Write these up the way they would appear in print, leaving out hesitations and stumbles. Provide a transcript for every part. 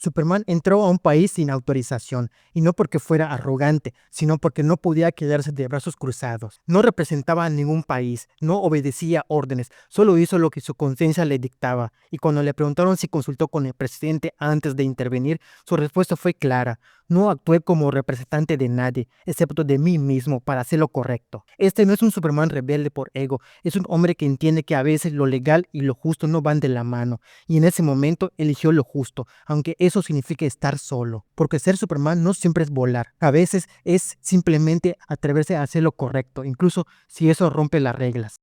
Superman entró a un país sin autorización, y no porque fuera arrogante, sino porque no podía quedarse de brazos cruzados. No representaba a ningún país, no obedecía órdenes, solo hizo lo que su conciencia le dictaba. Y cuando le preguntaron si consultó con el presidente antes de intervenir, su respuesta fue clara: no actué como representante de nadie, excepto de mí mismo, para hacer lo correcto. Este no es un Superman rebelde por ego, es un hombre que entiende que a veces lo legal y lo justo no van de la mano, y en ese momento eligió lo justo, aunque eso signifique estar solo. Porque ser Superman no siempre es volar, a veces es simplemente atreverse a hacer lo correcto, incluso si eso rompe las reglas.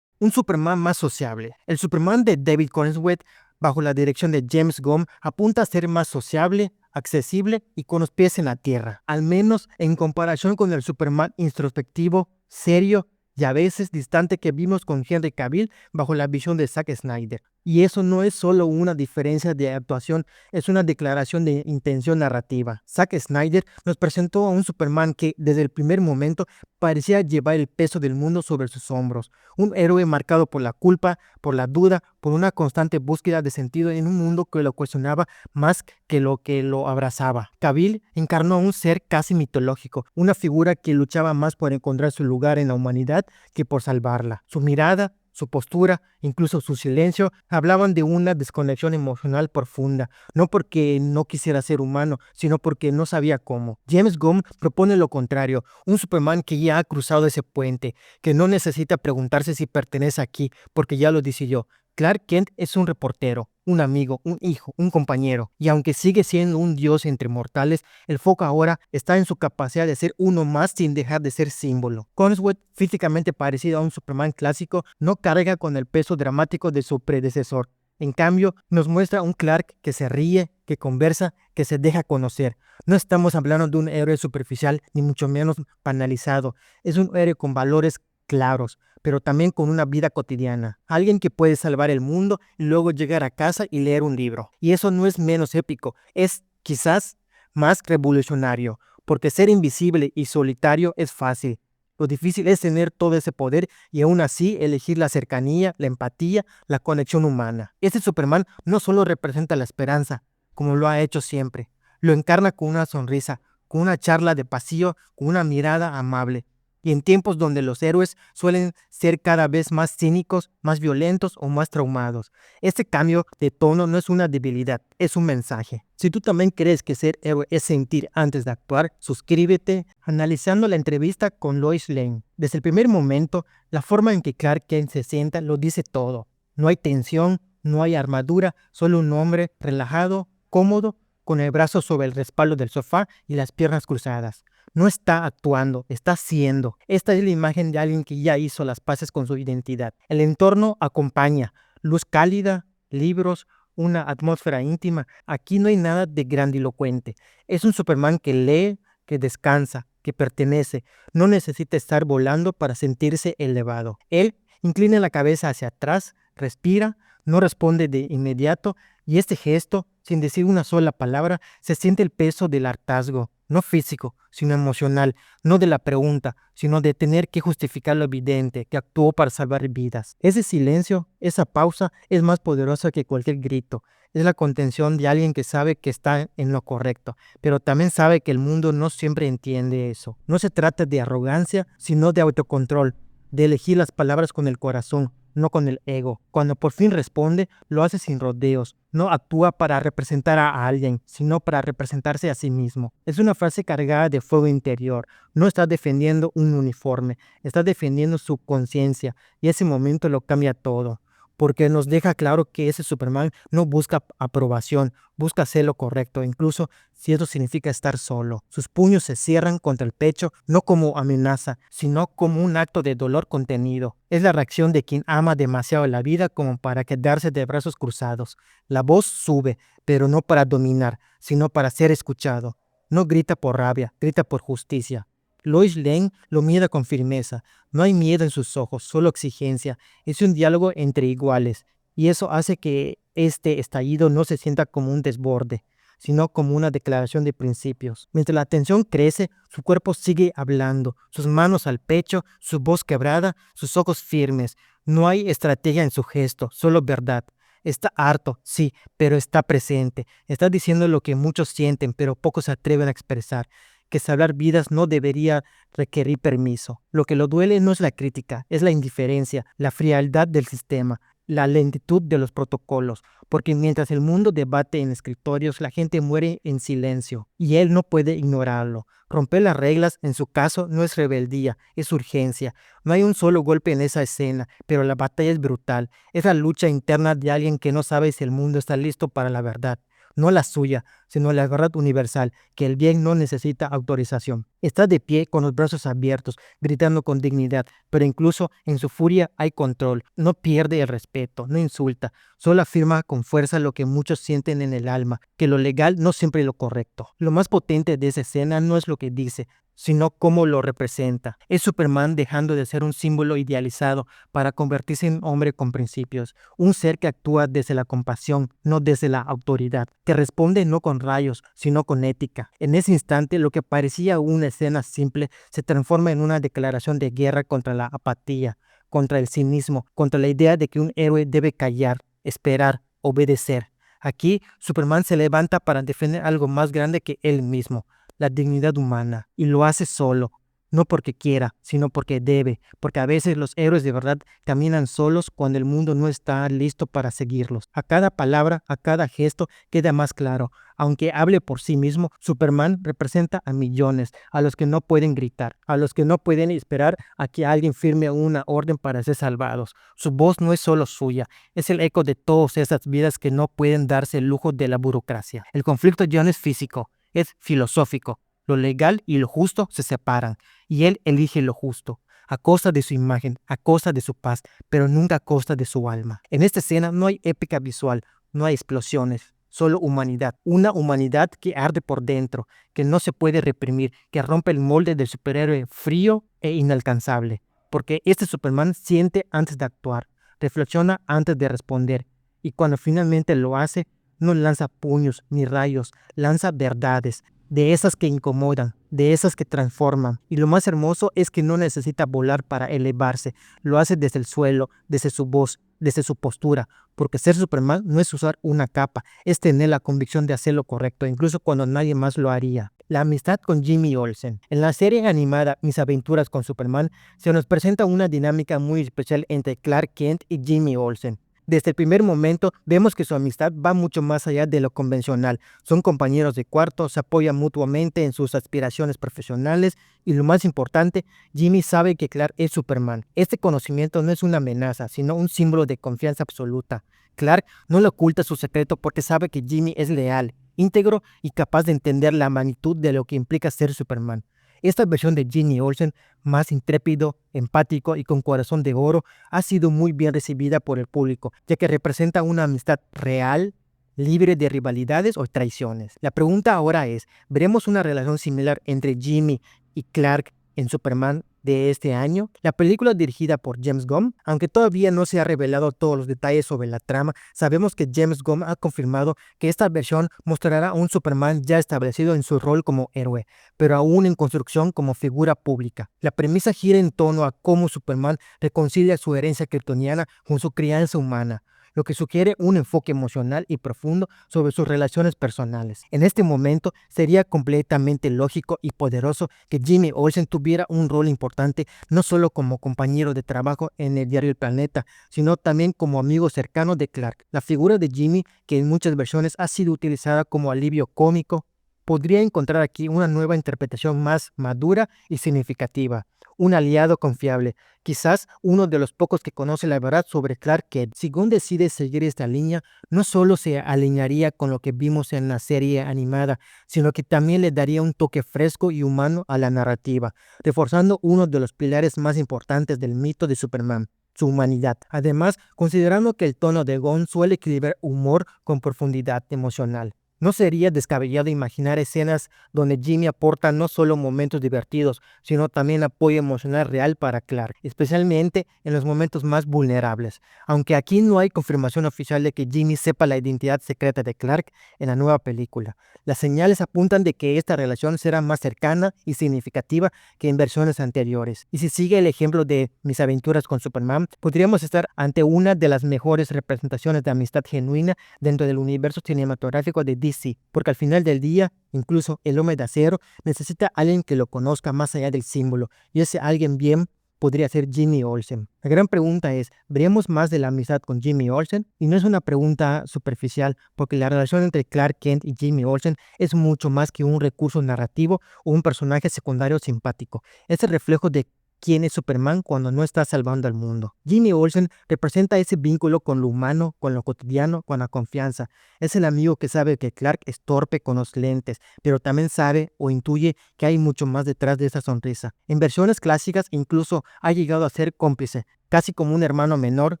Un Superman más sociable. El Superman de David Corenswet, bajo la dirección de James Gunn, apunta a ser más sociable, accesible y con los pies en la tierra, al menos en comparación con el Superman introspectivo, serio y a veces distante que vimos con Henry Cavill bajo la visión de Zack Snyder. Y eso no es solo una diferencia de actuación, es una declaración de intención narrativa. Zack Snyder nos presentó a un Superman que, desde el primer momento, parecía llevar el peso del mundo sobre sus hombros. Un héroe marcado por la culpa, por la duda, por una constante búsqueda de sentido en un mundo que lo cuestionaba más que lo abrazaba. Cavill encarnó a un ser casi mitológico, una figura que luchaba más por encontrar su lugar en la humanidad que por salvarla. Su mirada, su postura, incluso su silencio, hablaban de una desconexión emocional profunda, no porque no quisiera ser humano, sino porque no sabía cómo. James Gunn propone lo contrario, un Superman que ya ha cruzado ese puente, que no necesita preguntarse si pertenece aquí, porque ya lo decidió. Clark Kent es un reportero, un amigo, un hijo, un compañero, y aunque sigue siendo un dios entre mortales, el foco ahora está en su capacidad de ser uno más sin dejar de ser símbolo. Corenswet, físicamente parecido a un Superman clásico, no carga con el peso dramático de su predecesor. En cambio, nos muestra un Clark que se ríe, que conversa, que se deja conocer. No estamos hablando de un héroe superficial, ni mucho menos banalizado. Es un héroe con valores claros, pero también con una vida cotidiana. Alguien que puede salvar el mundo y luego llegar a casa y leer un libro. Y eso no es menos épico, es quizás más revolucionario, porque ser invisible y solitario es fácil. Lo difícil es tener todo ese poder y aún así elegir la cercanía, la empatía, la conexión humana. Este Superman no solo representa la esperanza, como lo ha hecho siempre, lo encarna con una sonrisa, con una charla de pasillo, con una mirada amable. Y en tiempos donde los héroes suelen ser cada vez más cínicos, más violentos o más traumados, este cambio de tono no es una debilidad, es un mensaje. Si tú también crees que ser héroe es sentir antes de actuar, suscríbete analizando la entrevista con Lois Lane. Desde el primer momento, la forma en que Clark Kent se sienta lo dice todo. No hay tensión, no hay armadura, solo un hombre relajado, cómodo, con el brazo sobre el respaldo del sofá y las piernas cruzadas. No está actuando, está siendo. Esta es la imagen de alguien que ya hizo las paces con su identidad. El entorno acompaña, luz cálida, libros, una atmósfera íntima. Aquí no hay nada de grandilocuente. Es un Superman que lee, que descansa, que pertenece. No necesita estar volando para sentirse elevado. Él inclina la cabeza hacia atrás, respira, no responde de inmediato, y este gesto, sin decir una sola palabra, se siente el peso del hartazgo, no físico, sino emocional, no de la pregunta, sino de tener que justificar lo evidente, que actuó para salvar vidas. Ese silencio, esa pausa, es más poderosa que cualquier grito. Es la contención de alguien que sabe que está en lo correcto, pero también sabe que el mundo no siempre entiende eso. No se trata de arrogancia, sino de autocontrol, de elegir las palabras con el corazón, no con el ego. Cuando por fin responde, lo hace sin rodeos. No actúa para representar a alguien, sino para representarse a sí mismo. Es una frase cargada de fuego interior. No está defendiendo un uniforme, está defendiendo su conciencia, y ese momento lo cambia todo, porque nos deja claro que ese Superman no busca aprobación, busca hacer lo correcto, incluso si eso significa estar solo. Sus puños se cierran contra el pecho, no como amenaza, sino como un acto de dolor contenido. Es la reacción de quien ama demasiado la vida como para quedarse de brazos cruzados. La voz sube, pero no para dominar, sino para ser escuchado. No grita por rabia, grita por justicia. Lois Lane lo mira con firmeza. No hay miedo en sus ojos, solo exigencia. Es un diálogo entre iguales, y eso hace que este estallido no se sienta como un desborde, sino como una declaración de principios. Mientras la tensión crece, su cuerpo sigue hablando, sus manos al pecho, su voz quebrada, sus ojos firmes. No hay estrategia en su gesto, solo verdad. Está harto, sí, pero está presente. Está diciendo lo que muchos sienten, pero pocos se atreven a expresar. Que salvar vidas no debería requerir permiso. Lo que lo duele no es la crítica, es la indiferencia, la frialdad del sistema, la lentitud de los protocolos, porque mientras el mundo debate en escritorios, la gente muere en silencio y él no puede ignorarlo. Romper las reglas, en su caso, no es rebeldía, es urgencia. No hay un solo golpe en esa escena, pero la batalla es brutal. Es la lucha interna de alguien que no sabe si el mundo está listo para la verdad. No la suya, sino la verdad universal, que el bien no necesita autorización. Está de pie con los brazos abiertos, gritando con dignidad, pero incluso en su furia hay control. No pierde el respeto, no insulta, solo afirma con fuerza lo que muchos sienten en el alma, que lo legal no siempre es lo correcto. Lo más potente de esa escena no es lo que dice, sino cómo lo representa. Es Superman dejando de ser un símbolo idealizado para convertirse en un hombre con principios, un ser que actúa desde la compasión, no desde la autoridad, que responde no con rayos, sino con ética. En ese instante, lo que parecía una escena simple se transforma en una declaración de guerra contra la apatía, contra el cinismo, contra la idea de que un héroe debe callar, esperar, obedecer. Aquí, Superman se levanta para defender algo más grande que él mismo, la dignidad humana, y lo hace solo, no porque quiera, sino porque debe, porque a veces los héroes de verdad caminan solos cuando el mundo no está listo para seguirlos. A cada palabra, a cada gesto queda más claro. Aunque hable por sí mismo, Superman representa a millones, a los que no pueden gritar, a los que no pueden esperar a que alguien firme una orden para ser salvados. Su voz no es solo suya, es el eco de todas esas vidas que no pueden darse el lujo de la burocracia. El conflicto ya no es físico, es filosófico. Lo legal y lo justo se separan, y él elige lo justo, a costa de su imagen, a costa de su paz, pero nunca a costa de su alma. En esta escena no hay épica visual, no hay explosiones, solo humanidad. Una humanidad que arde por dentro, que no se puede reprimir, que rompe el molde del superhéroe frío e inalcanzable. Porque este Superman siente antes de actuar, reflexiona antes de responder, y cuando finalmente lo hace, no lanza puños ni rayos, lanza verdades, de esas que incomodan, de esas que transforman. Y lo más hermoso es que no necesita volar para elevarse, lo hace desde el suelo, desde su voz, desde su postura, porque ser Superman no es usar una capa, es tener la convicción de hacer lo correcto, incluso cuando nadie más lo haría. La amistad con Jimmy Olsen. En la serie animada Mis aventuras con Superman, se nos presenta una dinámica muy especial entre Clark Kent y Jimmy Olsen. Desde el primer momento vemos que su amistad va mucho más allá de lo convencional. Son compañeros de cuarto, se apoyan mutuamente en sus aspiraciones profesionales y lo más importante, Jimmy sabe que Clark es Superman. Este conocimiento no es una amenaza, sino un símbolo de confianza absoluta. Clark no le oculta su secreto porque sabe que Jimmy es leal, íntegro y capaz de entender la magnitud de lo que implica ser Superman. Esta versión de Jimmy Olsen, más intrépido, empático y con corazón de oro, ha sido muy bien recibida por el público, ya que representa una amistad real, libre de rivalidades o traiciones. La pregunta ahora es, ¿veremos una relación similar entre Jimmy y Clark en Superman de este año? La película dirigida por James Gunn, aunque todavía no se ha revelado todos los detalles sobre la trama, sabemos que James Gunn ha confirmado que esta versión mostrará a un Superman ya establecido en su rol como héroe, pero aún en construcción como figura pública. La premisa gira en torno a cómo Superman reconcilia su herencia kryptoniana con su crianza humana, lo que sugiere un enfoque emocional y profundo sobre sus relaciones personales. En este momento sería completamente lógico y poderoso que Jimmy Olsen tuviera un rol importante no solo como compañero de trabajo en el diario El Planeta, sino también como amigo cercano de Clark. La figura de Jimmy, que en muchas versiones ha sido utilizada como alivio cómico, podría encontrar aquí una nueva interpretación más madura y significativa. Un aliado confiable, quizás uno de los pocos que conoce la verdad sobre Clark Kent. Si Gunn decide seguir esta línea, no solo se alinearía con lo que vimos en la serie animada, sino que también le daría un toque fresco y humano a la narrativa, reforzando uno de los pilares más importantes del mito de Superman, su humanidad. Además, considerando que el tono de Gunn suele equilibrar humor con profundidad emocional. No sería descabellado imaginar escenas donde Jimmy aporta no solo momentos divertidos, sino también apoyo emocional real para Clark, especialmente en los momentos más vulnerables. Aunque aquí no hay confirmación oficial de que Jimmy sepa la identidad secreta de Clark en la nueva película, las señales apuntan de que esta relación será más cercana y significativa que en versiones anteriores. Y si sigue el ejemplo de Mis aventuras con Superman, podríamos estar ante una de las mejores representaciones de amistad genuina dentro del universo cinematográfico de DC, porque al final del día, incluso el Hombre de Acero necesita a alguien que lo conozca más allá del símbolo, y ese alguien bien podría ser Jimmy Olsen. La gran pregunta es, ¿veremos más de la amistad con Jimmy Olsen? Y no es una pregunta superficial, porque la relación entre Clark Kent y Jimmy Olsen es mucho más que un recurso narrativo o un personaje secundario simpático. Es el reflejo de quién es Superman cuando no está salvando al mundo. Jimmy Olsen representa ese vínculo con lo humano, con lo cotidiano, con la confianza. Es el amigo que sabe que Clark es torpe con los lentes, pero también sabe o intuye que hay mucho más detrás de esa sonrisa. En versiones clásicas incluso ha llegado a ser cómplice, casi como un hermano menor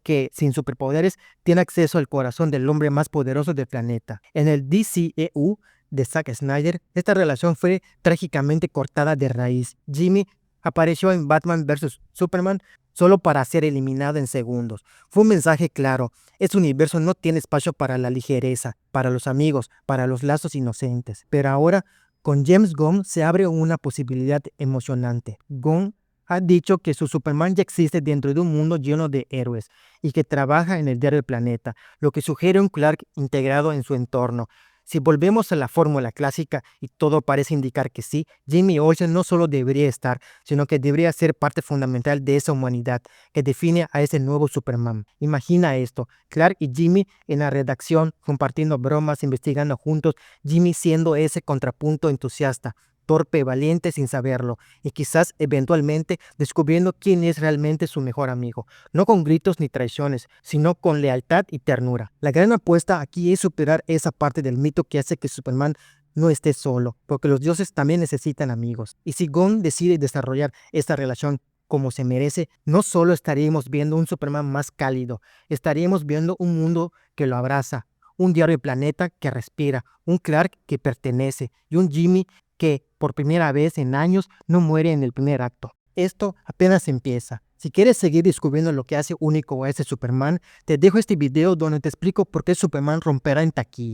que, sin superpoderes, tiene acceso al corazón del hombre más poderoso del planeta. En el DCEU de Zack Snyder, esta relación fue trágicamente cortada de raíz. Jimmy apareció en Batman vs. Superman solo para ser eliminado en segundos. Fue un mensaje claro: este universo no tiene espacio para la ligereza, para los amigos, para los lazos inocentes. Pero ahora, con James Gunn se abre una posibilidad emocionante. Gunn ha dicho que su Superman ya existe dentro de un mundo lleno de héroes y que trabaja en el diario del planeta, lo que sugiere un Clark integrado en su entorno. Si volvemos a la fórmula clásica y todo parece indicar que sí, Jimmy Olsen no solo debería estar, sino que debería ser parte fundamental de esa humanidad que define a ese nuevo Superman. Imagina esto: Clark y Jimmy en la redacción, compartiendo bromas, investigando juntos, Jimmy siendo ese contrapunto entusiasta, torpe, valiente sin saberlo, y quizás eventualmente descubriendo quién es realmente su mejor amigo, no con gritos ni traiciones, sino con lealtad y ternura. La gran apuesta aquí es superar esa parte del mito que hace que Superman no esté solo, porque los dioses también necesitan amigos. Y si Gunn decide desarrollar esta relación como se merece, no solo estaríamos viendo un Superman más cálido, estaríamos viendo un mundo que lo abraza, un diario planeta que respira, un Clark que pertenece y un Jimmy que por primera vez en años no muere en el primer acto. Esto apenas empieza. Si quieres seguir descubriendo lo que hace único a ese Superman, te dejo este video donde te explico por qué Superman romperá en taquilla.